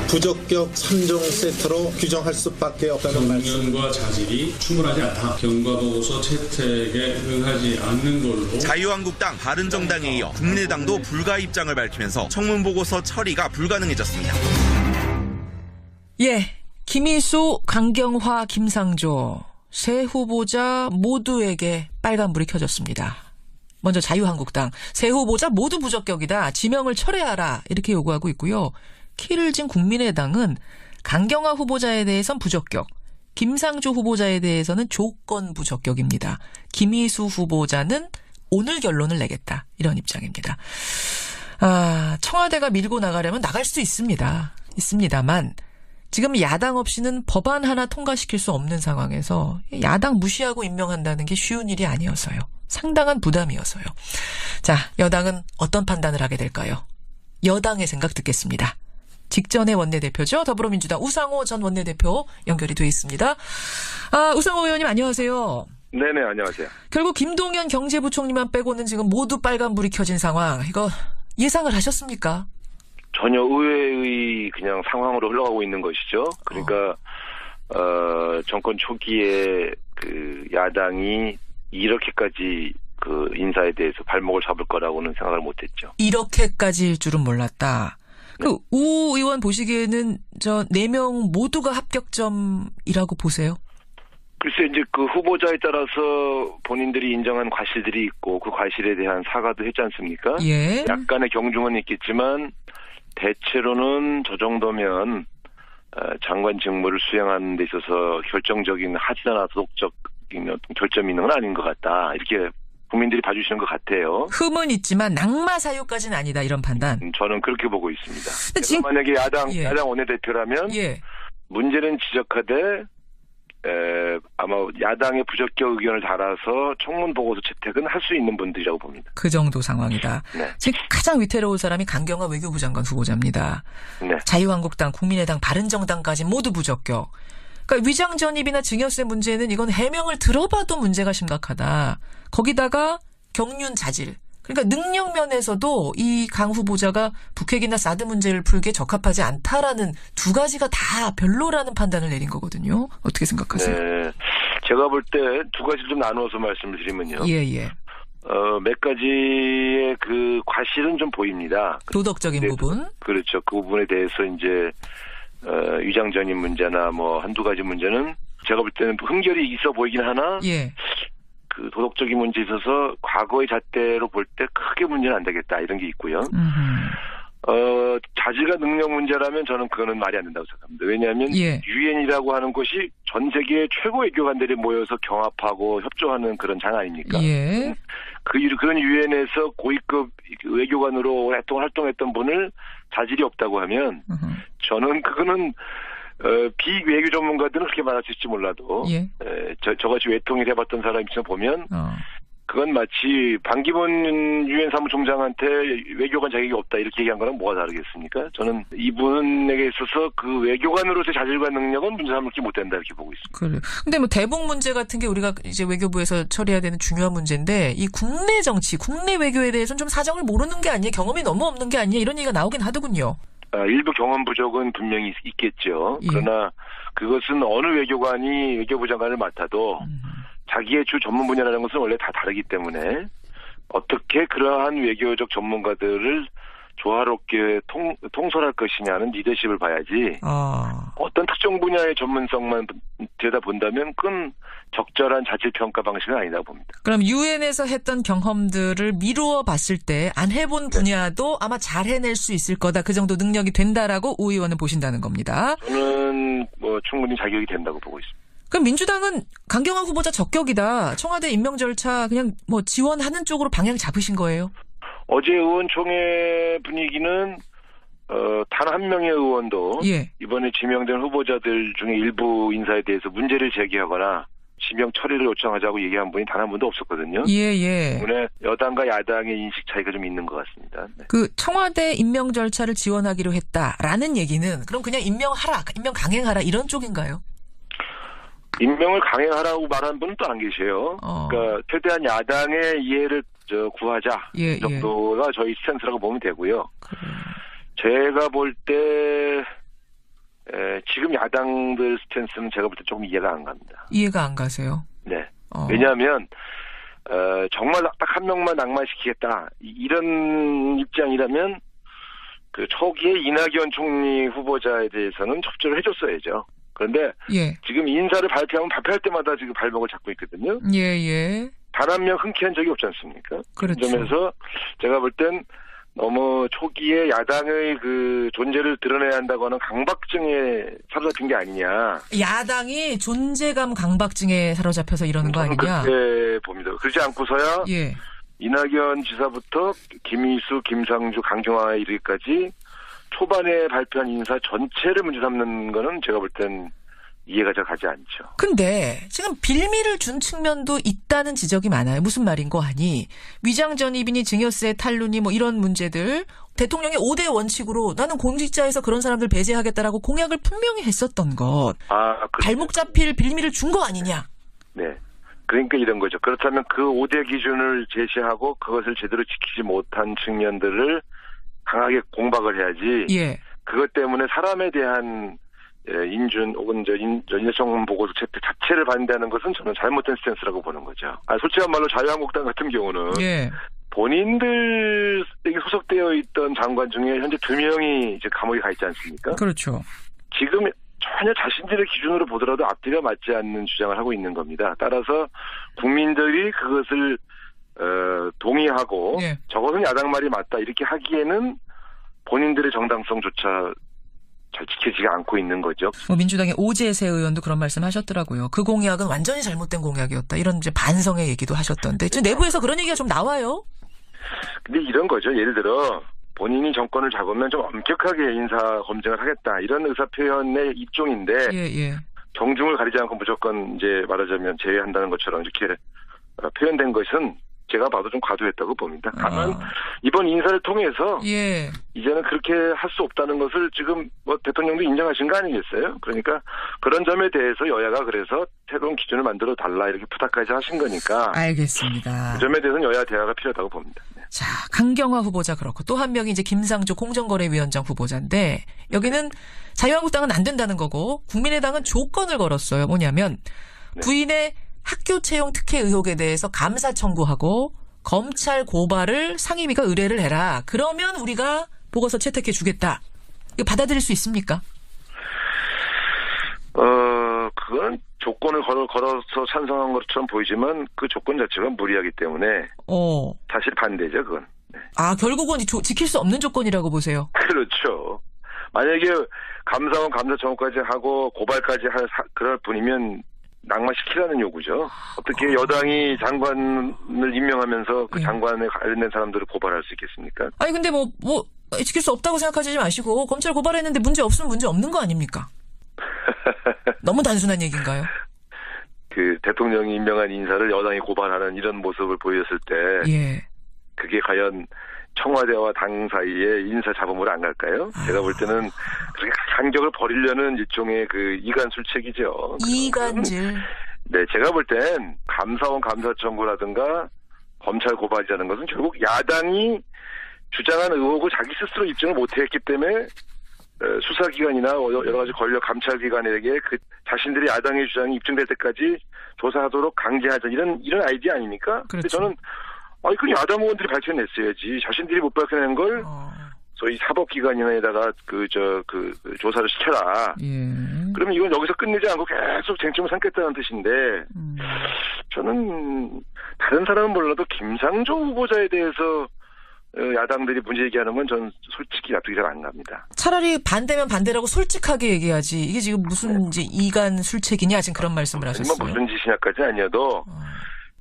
부적격 3종 세트로 규정할 수밖에 없다는 말씀. 경륜과 자질이 충분하지 않다. 경과보고서 채택에 응하지 않는 걸로. 자유한국당, 바른정당에 이어 국민의당도 불가 입장을 밝히면서 청문보고서 처리가 불가능해졌습니다. 예, 김희수, 강경화, 김상조 세 후보자 모두에게 빨간불이 켜졌습니다. 먼저 자유한국당, 세 후보자 모두 부적격이다. 지명을 철회하라. 이렇게 요구하고 있고요. 키를 진 국민의당은 강경화 후보자에 대해선 부적격, 김상조 후보자에 대해서는 조건 부적격입니다. 김희수 후보자는 오늘 결론을 내겠다. 이런 입장입니다. 청와대가 밀고 나가려면 나갈 수 있습니다만 지금 야당 없이는 법안 하나 통과시킬 수 없는 상황에서 야당 무시하고 임명한다는 게 쉬운 일이 아니어서요. 상당한 부담이어서요. 자, 여당은 어떤 판단을 하게 될까요? 여당의 생각 듣겠습니다. 직전의 원내대표죠. 더불어민주당 우상호 전 원내대표 연결이 돼 있습니다. 우상호 의원님 안녕하세요. 네네, 안녕하세요. 결국 김동연 경제부총리만 빼고는 지금 모두 빨간불이 켜진 상황. 이거 예상을 하셨습니까? 전혀 의외의 그냥 상황으로 흘러가고 있는 것이죠. 그러니까 정권 초기에 그 야당이 이렇게까지 그 인사에 대해서 발목을 잡을 거라고는 생각을 못했죠. 이렇게까지일 줄은 몰랐다. 그 우 의원 보시기에는 저 4명 모두가 합격점이라고 보세요? 글쎄 이제 그 후보자에 따라서 본인들이 인정한 과실들이 있고 그 과실에 대한 사과도 했지 않습니까? 예. 약간의 경중은 있겠지만 대체로는 저 정도면 장관 직무를 수행하는 데 있어서 결정적인 하지나 도덕적인 어떤 결점이 있는 건 아닌 것 같다. 이렇게 국민들이 봐주시는 것 같아요. 흠은 있지만 낙마 사유까지는 아니다 이런 판단. 저는 그렇게 보고 있습니다. 지금 만약에 야당 원내대표라면 문제는 지적하되 아마 야당의 부적격 의견을 달아서 청문 보고서 채택은 할 수 있는 분들이라고 봅니다. 그 정도 상황이다. 네. 지금 가장 위태로운 사람이 강경화 외교부 장관 후보자입니다. 네. 자유한국당, 국민의당, 바른정당까지 모두 부적격. 그러니까 위장 전입이나 증여세 문제는 이건 해명을 들어봐도 문제가 심각하다. 거기다가 경륜 자질. 그러니까 능력 면에서도 이 강 후보자가 북핵이나 사드 문제를 풀기에 적합하지 않다라는 두 가지가 다 별로라는 판단을 내린 거거든요. 어떻게 생각하세요? 네. 제가 볼 때 두 가지를 좀 나누어서 말씀을 드리면요. 예. 몇 가지의 그 과실은 좀 보입니다. 도덕적인 부분. 그렇죠. 그 부분에 대해서 이제 위장 전입 문제나 뭐 한두 가지 문제는 제가 볼 때는 흠결이 있어 보이긴 하나. 예. 그 도덕적인 문제에 있어서 과거의 잣대로 볼 때 크게 문제는 안 되겠다 이런 게 있고요. 자질과 능력 문제라면 저는 그거는 말이 안 된다고 생각합니다. 왜냐하면 유엔이라고 하는 곳이 전 세계 최고 외교관들이 모여서 경합하고 협조하는 그런 장 아닙니까? 예. 그런 유엔에서 고위급 외교관으로 오랫동안 활동했던 분을 자질이 없다고 하면 저는 그거는 비외교 전문가들은 그렇게 말할 수 있을지 몰라도 저같이 외통일 해봤던 사람 입장에서 보면 그건 마치 반기문 유엔 사무총장한테 외교관 자격이 없다 이렇게 얘기한 거랑 뭐가 다르겠습니까? 저는 이분에게 있어서 그 외교관으로서의 자질과 능력은 문제 삼을게 못 된다 이렇게 보고 있습니다. 그래. 근데 뭐 대북 문제 같은 게 우리가 이제 외교부에서 처리해야 되는 중요한 문제인데 이 국내 정치, 국내 외교에 대해서는 좀 사정을 모르는 게 아니에요? 경험이 너무 없는 게 아니에요? 이런 얘기가 나오긴 하더군요. 일부 경험 부족은 분명히 있겠죠. 그러나 그것은 어느 외교관이 외교부 장관을 맡아도 자기의 주 전문 분야라는 것은 원래 다 다르기 때문에 어떻게 그러한 외교적 전문가들을 조화롭게 통솔할 것이냐는 리더십을 봐야지 어떤 특정 분야의 전문성만 들여다본다면 그건 적절한 자질평가 방식은 아니라고 봅니다. 그럼 유엔에서 했던 경험들을 미루어 봤을 때 안 해본 분야도 아마 잘 해낼 수 있을 거다. 그 정도 능력이 된다라고 우 의원은 보신다는 겁니다. 저는 뭐 충분히 자격이 된다고 보고 있습니다. 그럼 민주당은 강경화 후보자 적격이다. 청와대 임명 절차 그냥 뭐 지원하는 쪽으로 방향 잡으신 거예요? 어제 의원총회 분위기는 단 한 명의 의원도 이번에 지명된 후보자들 중에 일부 인사에 대해서 문제를 제기하거나 지명 처리를 요청하자고 얘기한 분이 단 한 분도 없었거든요. 때문에 여당과 야당의 인식 차이가 좀 있는 것 같습니다. 네. 그 청와대 임명 절차를 지원하기로 했다라는 얘기는 그럼 그냥 임명하라, 임명 강행하라 이런 쪽인가요? 임명을 강행하라고 말하는 분은 또 안 계세요. 그러니까 최대한 야당의 이해를 구하자 이 정도가 저희 스탠스라고 보면 되고요. 제가 볼 때 지금 야당들 스탠스는 제가 볼 때 조금 이해가 안 갑니다. 이해가 안 가세요? 네. 왜냐하면 정말 딱 한 명만 낭만시키겠다 이런 입장이라면 그 초기에 이낙연 총리 후보자에 대해서는 협조를 해줬어야죠. 그런데 예. 지금 인사를 발표하면 발표할 때마다 지금 발목을 잡고 있거든요. 예. 단 한 명 흔쾌한 적이 없지 않습니까? 그렇죠. 그 점에서 제가 볼 땐 너무 초기에 야당의 그 존재를 드러내야 한다고 하는 강박증에 사로잡힌 게 아니냐. 야당이 존재감 강박증에 사로잡혀서 이러는 거 아니냐? 그렇게 봅니다. 그렇지 않고서야 예. 이낙연 지사부터 김희수, 김상주, 강경화에 이르기까지 초반에 발표한 인사 전체를 문제 삼는 거는 제가 볼 땐 이해가 잘 가지 않죠. 근데 지금 빌미를 준 측면도 있다는 지적이 많아요. 무슨 말인 거 아니? 위장 전입이니 증여세 탈루니 뭐 이런 문제들 대통령의 5대 원칙으로 나는 공직자에서 그런 사람들 배제하겠다라고 공약을 분명히 했었던 것. 발목 잡힐 빌미를 준 거 아니냐? 네. 그러니까 이런 거죠. 그렇다면 그 5대 기준을 제시하고 그것을 제대로 지키지 못한 측면들을 강하게 공박을 해야지. 예. 그것 때문에 사람에 대한 인준 혹은 인사청문 보고서 채택 자체를 반대하는 것은 저는 잘못된 스탠스라고 보는 거죠. 솔직한 말로 자유한국당 같은 경우는 예. 본인들에게 소속되어 있던 장관 중에 현재 2명이 이제 감옥에 가 있지 않습니까? 그렇죠. 지금 전혀 자신들의 기준으로 보더라도 앞뒤가 맞지 않는 주장을 하고 있는 겁니다. 따라서 국민들이 그것을 동의하고 예. 저것은 야당 말이 맞다 이렇게 하기에는 본인들의 정당성조차 잘 지켜지지 않고 있는 거죠. 민주당의 오재세 의원도 그런 말씀하셨더라고요. 그 공약은 완전히 잘못된 공약이었다. 이런 이제 반성의 얘기도 하셨던데 지금 내부에서 그런 얘기가 좀 나와요. 근데 이런 거죠. 예를 들어 본인이 정권을 잡으면 좀 엄격하게 인사 검증을 하겠다 이런 의사 표현의 일종인데 예. 경중을 가리지 않고 무조건 이제 말하자면 제외한다는 것처럼 이렇게 표현된 것은 제가 봐도 좀 과도했다고 봅니다. 다만 이번 인사를 통해서 예. 이제는 그렇게 할 수 없다는 것을 지금 뭐 대통령도 인정하신 거 아니겠어요? 그러니까 그런 점에 대해서 여야가 그래서 새로운 기준을 만들어 달라 이렇게 부탁까지 하신 거니까. 알겠습니다. 그 점에 대해서는 여야 대화가 필요하다고 봅니다. 네. 자, 강경화 후보자 그렇고 또 한 명이 이제 김상조 공정거래위원장 후보자인데 여기는 자유한국당은 안 된다는 거고 국민의당은 조건을 걸었어요. 뭐냐면 부인의 학교 채용 특혜 의혹에 대해서 감사 청구하고 검찰 고발을 상임위가 의뢰를 해라. 그러면 우리가 보고서 채택해 주겠다. 이거 받아들일 수 있습니까? 그건 조건을 걸어서 찬성한 것처럼 보이지만 그 조건 자체가 무리하기 때문에 사실 반대죠, 그건. 네. 결국은 지킬 수 없는 조건이라고 보세요. 그렇죠. 만약에 감사원 감사 청구까지 하고 고발까지 할 그럴 분이면 낙마시키라는 요구죠. 어떻게 여당이 장관을 임명하면서 그 장관에 관련된 사람들을 고발할 수 있겠습니까? 아니 근데 뭐 지킬 수 없다고 생각하지 마시고 검찰 고발했는데 문제 없으면 문제 없는 거 아닙니까? 너무 단순한 얘기인가요? 그 대통령이 임명한 인사를 여당이 고발하는 이런 모습을 보였을 때 그게 과연 청와대와 당 사이에 인사 잡음으로 안 갈까요? 제가 볼 때는 그렇게 간격을 버리려는 일종의 그 이간술책이죠. 이간질. 네, 제가 볼 땐 감사원 감사 청구라든가 검찰 고발이라는 것은 결국 야당이 주장한 의혹을 자기 스스로 입증을 못했기 때문에 수사기관이나 여러 가지 권력 감찰기관에게 그 자신들이 야당의 주장이 입증될 때까지 조사하도록 강제하자 이런 아이디어 아닙니까? 그렇죠. 저는 그 야당 의원들이 밝혀냈어야지. 자신들이 못 밝혀낸 걸 소위 사법기관이나에다가 조사를 시켜라. 그러면 이건 여기서 끝내지 않고 계속 쟁점을 삼겠다는 뜻인데 저는 다른 사람은 몰라도 김상조 후보자에 대해서 야당들이 문제 얘기하는 건 전 솔직히 납득이 잘 안 갑니다. 차라리 반대면 반대라고 솔직하게 얘기하지. 이게 지금 무슨 이제 이간 술책이냐 지금 그런 말씀을 하셨어요. 무슨 짓이냐까지 아니어도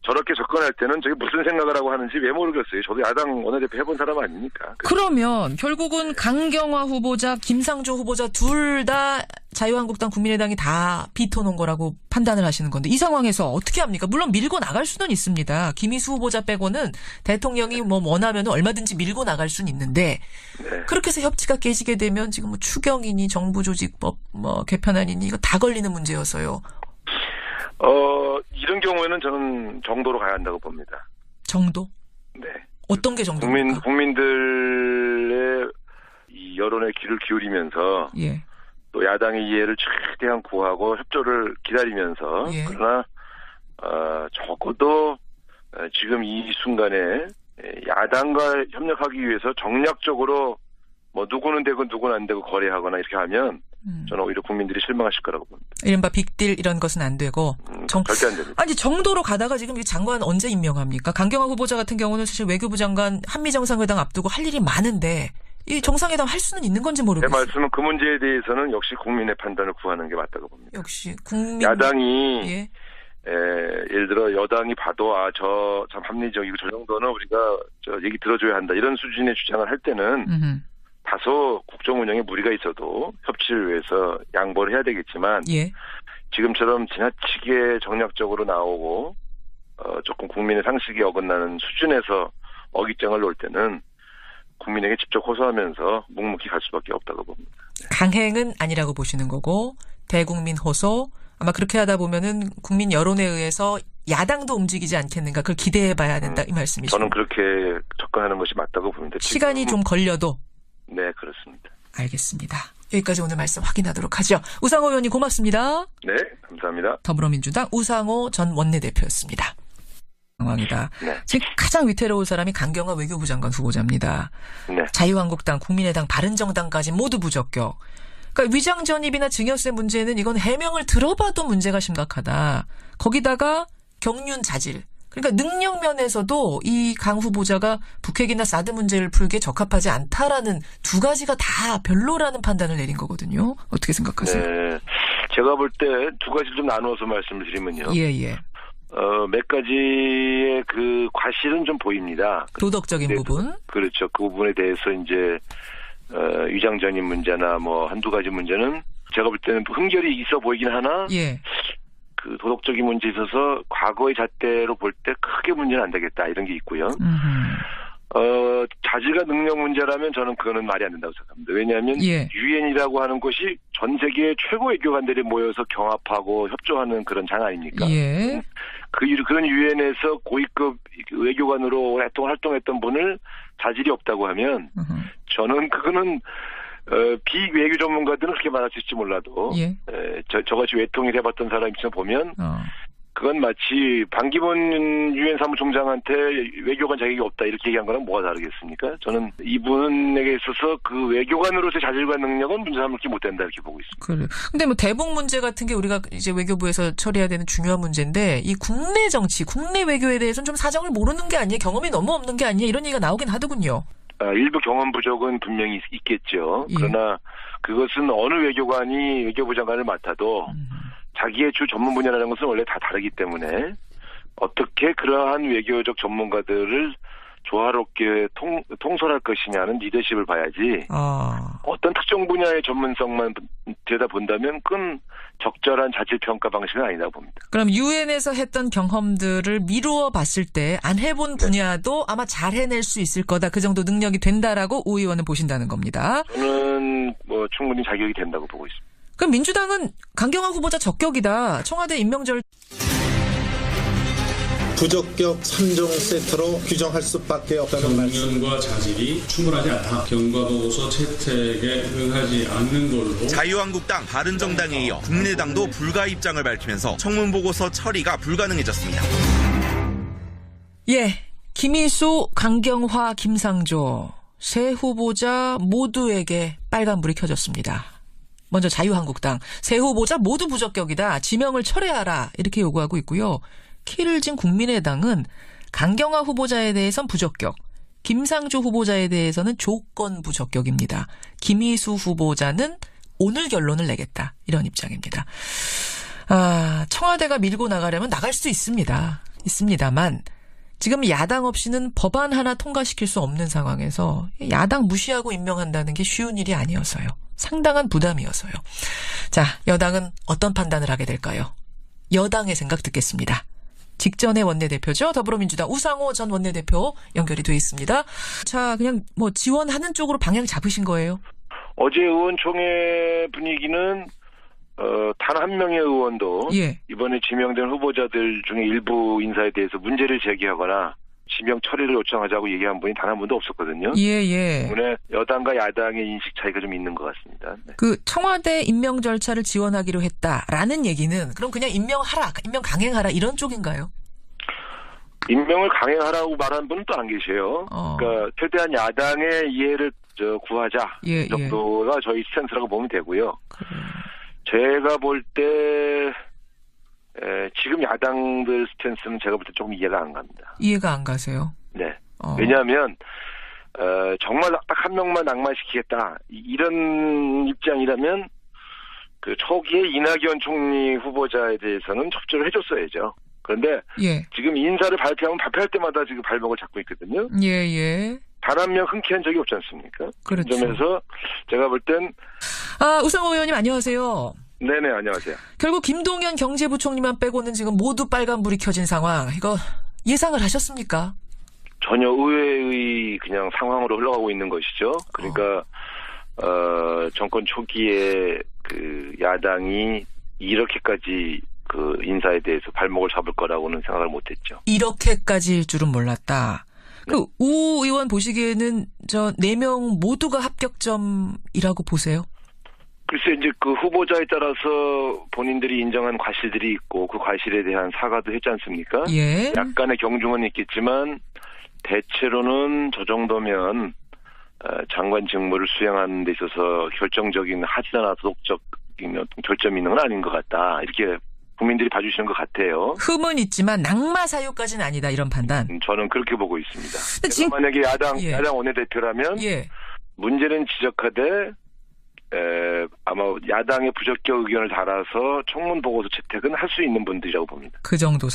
저렇게 접근할 때는 저게 무슨 생각을 하고 하는지 왜 모르겠어요. 저도 야당 원내대표 해본 사람 아닙니까? 그러면 결국은 강경화 후보자, 김상조 후보자 둘 다 자유한국당 국민의당이 다 비토놓은 거라고 판단을 하시는 건데 이 상황에서 어떻게 합니까? 물론 밀고 나갈 수는 있습니다. 김희수 후보자 빼고는 대통령이 뭐 원하면 얼마든지 밀고 나갈 수는 있는데 그렇게 해서 협치가 깨지게 되면 지금 뭐 추경이니 정부조직법 뭐 개편안이니 이거 다 걸리는 문제여서요. 이런 경우에는 저는 정도로 가야 한다고 봅니다. 정도? 네. 어떤 게 정도입니까? 국민들의 이 여론에 귀를 기울이면서 또 야당의 이해를 최대한 구하고 협조를 기다리면서 예. 그러나 적어도 지금 이 순간에 야당과 협력하기 위해서 정략적으로 뭐 누구는 되고 누구는 안 되고 거래하거나 이렇게 하면 저는 오히려 국민들이 실망하실 거라고 봅니다. 이른바 빅딜 이런 것은 안 되고. 절대 안 됩니다. 아니 정도로 가다가 지금 이 장관 언제 임명합니까? 강경화 후보자 같은 경우는 사실 외교부 장관 한미 정상회담 앞두고 할 일이 많은데 이 정상회담 할 수는 있는 건지 제 모르겠어요. 말씀은 그 문제에 대해서는 역시 국민의 판단을 구하는 게 맞다고 봅니다. 역시 국민 야당이 예. 예를 들어 여당이 봐도 저 참 합리적이고 저 정도는 우리가 얘기 들어줘야 한다 이런 수준의 주장을 할 때는 다소 국정 운영에 무리가 있어도 협치를 위해서 양보를 해야 되겠지만 예. 지금처럼 지나치게 정략적으로 나오고 조금 국민의 상식이 어긋나는 수준에서 어깃장을 놓을 때는 국민에게 직접 호소하면서 묵묵히 갈 수밖에 없다고 봅니다. 강행은 아니라고 보시는 거고 대국민 호소 아마 그렇게 하다 보면은 국민 여론에 의해서 야당도 움직이지 않겠는가 그걸 기대해봐야 된다 이 말씀이시죠. 저는 그렇게 접근하는 것이 맞다고 봅니다. 시간이 좀 걸려도. 네, 그렇습니다. 알겠습니다. 여기까지 오늘 말씀 확인하도록 하죠. 우상호 의원님 고맙습니다. 네, 감사합니다. 더불어민주당 우상호 전 원내대표였습니다. 상황이다. 네. 지금 가장 위태로운 사람이 강경화 외교부 장관 후보자입니다. 네. 자유한국당, 국민의당, 바른정당까지 모두 부적격. 그러니까 위장전입이나 증여세 문제는 이건 해명을 들어봐도 문제가 심각하다. 거기다가 경륜 자질. 그러니까 능력 면에서도 이 강 후보자가 북핵이나 사드 문제를 풀기에 적합하지 않다라는 두 가지가 다 별로라는 판단을 내린 거거든요. 어떻게 생각하세요? 네. 제가 볼 때 두 가지를 좀 나누어서 말씀을 드리면요. 예. 몇 가지의 그 과실은 좀 보입니다. 도덕적인 부분. 그렇죠. 그 부분에 대해서 이제 위장전입 문제나 뭐 한두 가지 문제는 제가 볼 때는 흠결이 있어 보이긴 하나 예. 그 도덕적인 문제에 있어서 과거의 잣대로 볼 때 크게 문제는 안 되겠다 이런 게 있고요. 자질과 능력 문제라면 저는 그거는 말이 안 된다고 생각합니다. 왜냐하면 예. 유엔이라고 하는 곳이 전 세계 최고 외교관들이 모여서 경합하고 협조하는 그런 장 아닙니까? 예. 그런 유엔에서 고위급 외교관으로 활동했던 분을 자질이 없다고 하면 저는 그거는 비외교 전문가들은 그렇게 말할 수 있을지 몰라도 예. 저같이 외통일 해봤던 사람 입장에서 보면 그건 마치 반기문 유엔 사무총장한테 외교관 자격이 없다 이렇게 얘기한 거랑 뭐가 다르겠습니까? 저는 이분에게 있어서 그 외교관으로서의 자질과 능력은 문제 삼기 못 된다 이렇게 보고 있습니다. 그래. 근데 뭐 대북 문제 같은 게 우리가 이제 외교부에서 처리해야 되는 중요한 문제인데 이 국내 정치, 국내 외교에 대해서는 좀 사정을 모르는 게 아니에요. 경험이 너무 없는 게 아니에요. 이런 얘기가 나오긴 하더군요. 일부 경험 부족은 분명히 있겠죠. 예. 그러나 그것은 어느 외교관이 외교부 장관을 맡아도 자기의 주 전문 분야라는 것은 원래 다 다르기 때문에 어떻게 그러한 외교적 전문가들을 조화롭게 통솔할 것이냐는 리더십을 봐야지 어떤 특정 분야의 전문성만 들여다본다면 그건 적절한 자질평가 방식은 아니라고 봅니다. 그럼 유엔에서 했던 경험들을 미루어 봤을 때 안 해본 분야도 아마 잘 해낼 수 있을 거다. 그 정도 능력이 된다라고 우 의원은 보신다는 겁니다. 저는 뭐 충분히 자격이 된다고 보고 있습니다. 그럼 민주당은 강경화 후보자 적격이다. 청와대 임명절 부적격 3종 세트로 규정할 수밖에 없다는 말씀. 경륜과 자질이 충분하지 않다. 경과보고서 채택에 응하지 않는 걸로. 자유한국당, 바른정당에 이어 국민의당도 불가 입장을 밝히면서 청문보고서 처리가 불가능해졌습니다. 예, 김희수, 강경화, 김상조 세 후보자 모두에게 빨간불이 켜졌습니다. 먼저 자유한국당 세 후보자 모두 부적격이다. 지명을 철회하라 이렇게 요구하고 있고요. 키를 진 국민의당은 강경화 후보자에 대해선 부적격, 김상조 후보자에 대해서는 조건 부적격입니다. 김희수 후보자는 오늘 결론을 내겠다. 이런 입장입니다. 청와대가 밀고 나가려면 나갈 수 있습니다만 지금 야당 없이는 법안 하나 통과시킬 수 없는 상황에서 야당 무시하고 임명한다는 게 쉬운 일이 아니어서요. 상당한 부담이어서요. 자, 여당은 어떤 판단을 하게 될까요? 여당의 생각 듣겠습니다. 직전의 원내대표죠. 더불어민주당 우상호 전 원내대표 연결이 돼 있습니다. 자, 그냥 뭐 지원하는 쪽으로 방향 잡으신 거예요? 어제 의원총회 분위기는 단 한 명의 의원도 예. 이번에 지명된 후보자들 중에 일부 인사에 대해서 문제를 제기하거나 지명 처리를 요청하자고 얘기한 분이 단 한 분도 없었거든요. 예. 때문에 여당과 야당의 인식 차이가 좀 있는 것 같습니다. 네. 그 청와대 임명 절차를 지원하기로 했다라는 얘기는 그럼 그냥 임명 강행하라 이런 쪽인가요? 임명을 강행하라고 말한 분은 또 안 계세요. 그러니까 최대한 야당의 이해를 구하자 이 정도가 저희 스탠스라고 보면 되고요. 제가 볼 때 지금 야당들 스탠스는 제가 볼 때 조금 이해가 안 갑니다. 이해가 안 가세요? 네. 왜냐하면 정말 딱 한 명만 낙마시키겠다 이런 입장이라면 그 초기에 이낙연 총리 후보자에 대해서는 협조를 해줬어야죠. 그런데 지금 인사를 발표하면 발표할 때마다 지금 발목을 잡고 있거든요. 단 한 명 흔쾌한 적이 없지 않습니까? 그렇죠. 그런 점에서 제가 볼 땐 우상호 의원님 안녕하세요. 네네 안녕하세요. 결국 김동연 경제부총리만 빼고는 지금 모두 빨간불이 켜진 상황. 이거 예상을 하셨습니까? 전혀 의외의 그냥 상황으로 흘러가고 있는 것이죠. 그러니까 정권 초기에 그 야당이 이렇게까지 그 인사에 대해서 발목을 잡을 거라고는 생각을 못했죠. 이렇게까지일 줄은 몰랐다. 네. 그 우 의원 보시기에는 저 4명 모두가 합격점이라고 보세요? 글쎄 이제 그 후보자에 따라서 본인들이 인정한 과실들이 있고 그 과실에 대한 사과도 했지 않습니까? 약간의 경중은 있겠지만 대체로는 저 정도면 장관 직무를 수행하는 데 있어서 결정적인 하지나 도덕적인 어떤 결점이 있는 건 아닌 것 같다. 이렇게 국민들이 봐주시는 것 같아요. 흠은 있지만 낙마 사유까지는 아니다 이런 판단. 저는 그렇게 보고 있습니다. 만약에 야당 원내대표라면 문제는 지적하되 아마 야당의 부적격 의견을 달아서 청문 보고서 채택은 할 수 있는 분들이라고 봅니다. 그 정도